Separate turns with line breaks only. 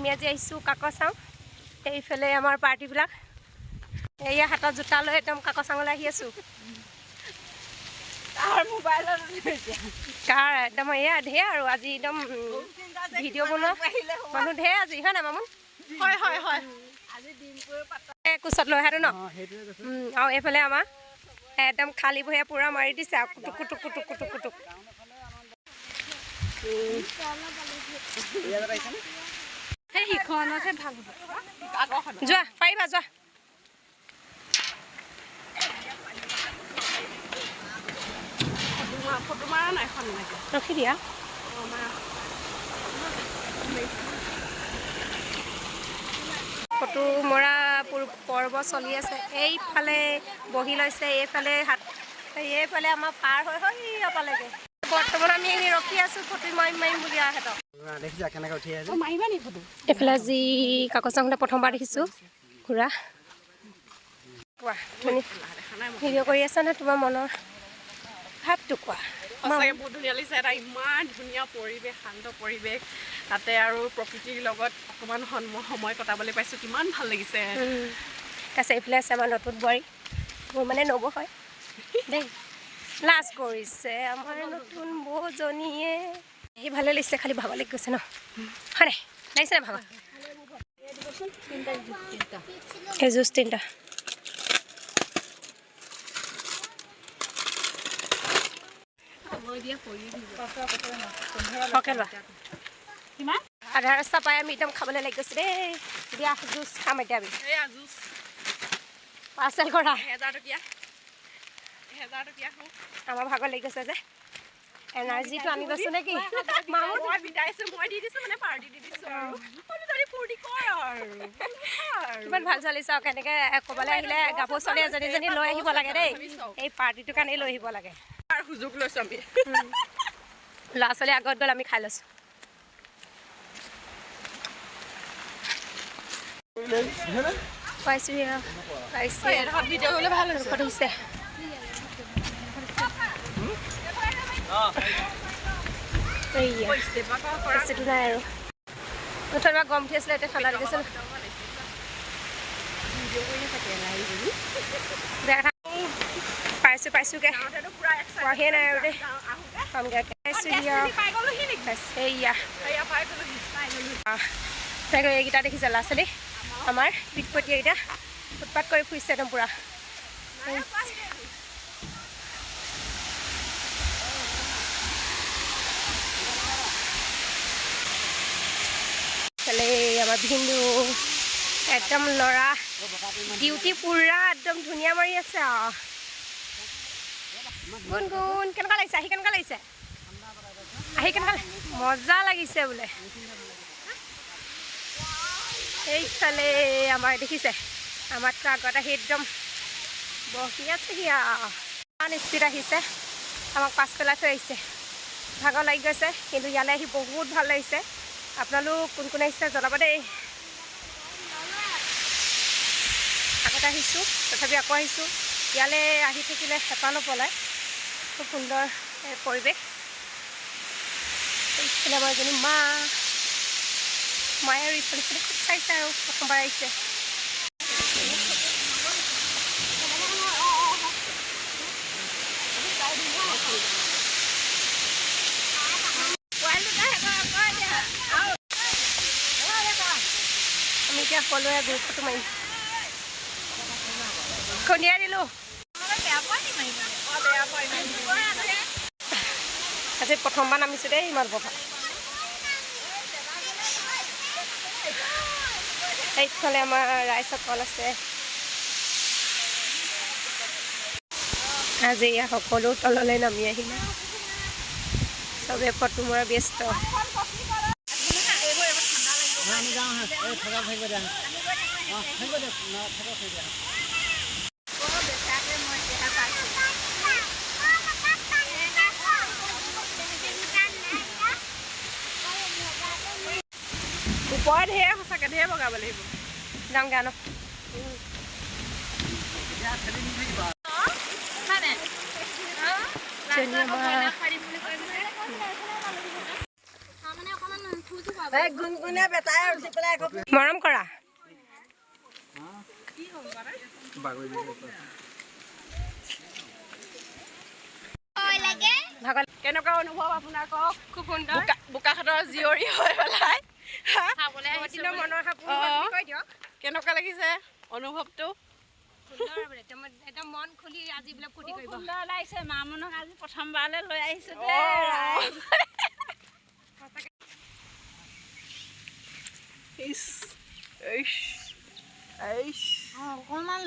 আমি আজি আহিছোঁ কাকচাং এইফালে আমাৰ পাৰ্টিবিলাক এয়া হাতত জোতা লৈ একদম কাকচাঙলৈ আহি আছোঁ কাৰ একদম এয়া ঢেৰ আৰু আজি একদম ভিডিঅ' বনোৱা মানুহ ঢেৰ আজি হয় নাই মামুন হয় কোচত লৈ অহাটো ন আৰু এইফালে আমাৰ একদম খালী বহিয়া পূৰা মাৰি দিছে আৰু কুটুক কুটুক কুটুক কুটুক কুটুক যোৱা পাৰিবা যোৱা ৰখি দিয়া ফটো মৰা পৰ্ব চলি আছে এইফালে বহি লৈছে এইফালে আমাৰ পাৰ হৈ পালেগৈ বৰ্তমান আমি এনে ৰখি আছোঁ ফটো মাৰিম বুলি আহেঁতক এইফালে আজি কাকচাঙতে প্ৰথমবাৰ দেখিছোঁ ঘূৰা কোৱা ভিডিঅ' কৰি আছা নে তোমাৰ মনৰ ভাৱটো কোৱা
বহুত ধুনীয়া লাগিছে এটা ইমান ধুনীয়া পৰিৱেশ শান্ত পৰিৱেশ তাতে আৰু প্ৰকৃতিৰ লগত অকণমান সময় কটাবলৈ পাইছোঁ কিমান ভাল লাগিছে
তাৰপিছত এইফালে আছে আমাৰ নতুন বোৱাৰী মোৰ মানে নব হয় দেই লাজ কৰিছে আমাৰ নতুন বৌজনীয়ে সেই ভালে লাগিছে খালি ভাগৰ লাগি গৈছে ন হয় নাই লাগিছে নাই ভাগৰ এই জুচ তিনিটা আধা ৰাস্তা পাই আমি একদম খাবলৈ লাগি গৈছে দেই দিয়া জুচ খাম এতিয়া আমি পাৰ্চেল কৰা
1000 টকীয়া
আমাৰ ভাগৰ লাগি গৈছে যে এনাৰ্জিটো আনি লৈছোঁ নে কি কিমান ভাল ছোৱালী চাওক কেনেকৈ ক'বলৈ আহিলে গাভৰু ছোৱালী এজনী লৈ আহিব লাগে দেই এই পাৰ্টিটোৰ কাৰণেই লৈ আহিব লাগে
সুযোগ লৈছোঁ আমি
ল'ৰা ছোৱালী আগত গ'ল আমি খাই লৈছোঁ পাইছোঁ
ভিডিঅ' হ'লে ভাল হৈছে
ফটো হৈছে বেছিটো নাই আৰু মুঠতে গৰম উঠি আছিলে এতিয়া ঠাণ্ডা লাগিছে পাইছোঁগৈ পোৱাহিয়ে নাই আৰু দেই পামগৈ এইকেইটা দেখিছে ল'ৰা ছোৱালী আমাৰ পিটপটীয়াকেইটা উৎপাত কৰি ফুৰিছে একদম পূৰা আমাৰ ভিন্দু একদম ল'ৰা ডিউটি পূৰা একদম ধুনীয়া মাৰি আছে আৰু গুণ গুণ কেনেকুৱা লাগিছে আহি কেনেকুৱা লাগিছে আহি কেনেকুৱা মজা লাগিছে বোলে এইফালে আমাৰ দেখিছে আমাতকৈ আগত আহি একদম বহি আছেহি আৰু ইমান স্পীড আহিছে আমাক পাছ পেলাই থৈ আহিছে ভাগৰ লাগি গৈছে কিন্তু ইয়ালৈ আহি বহুত ভাল লাগিছে আপোনালোক কোন কোন আহিছে জনাব দেই আগতে আহিছোঁ তথাপি আকৌ আহিছোঁ ইয়ালৈ আহি থাকিলে হেঁপাহ নপলায় খুব সুন্দৰ পৰিৱেশ এইফালে আমাৰ এজনী মায়ে আৰু ইফালে খুব চাইছে আৰু প্ৰথমবাৰ আহিছে আমি এতিয়া সকলোৱে গ্ৰুপ ফটো মাৰিম খুন্দিয়াই দিলোঁ আজি প্ৰথমবাৰ নামিছোঁ দেই ইমান বভা এইফালে আমাৰ ৰাইজসকল আছে আজি ইয়াত সকলো তললৈ নামি আহিলে চবে ফটো মৰা ব্যস্ত
ওপৰত ঢেৰ সঁচাকৈ ঢেৰ বগাব লাগিব
যাম গান মৰম কৰা ভাগৰ
কেনেকুৱা অনুভৱ আপোনাৰ কওক
খুব সুন্দৰ
বোকাখাটৰ জীয়ৰী হৈ পেলাই
চাবলৈ আহিছিলোঁ মনৰ সপোন কৈ দিয়ক
কেনেকুৱা লাগিছে অনুভৱটো
সুন্দৰ বোলে একদম মন খুলি আজি বোলে ফূৰ্তি কৰিব
সুন্দৰ লাগিছে মা মনক আজি প্ৰথমবাৰলৈ লৈ আহিছো
অকণমান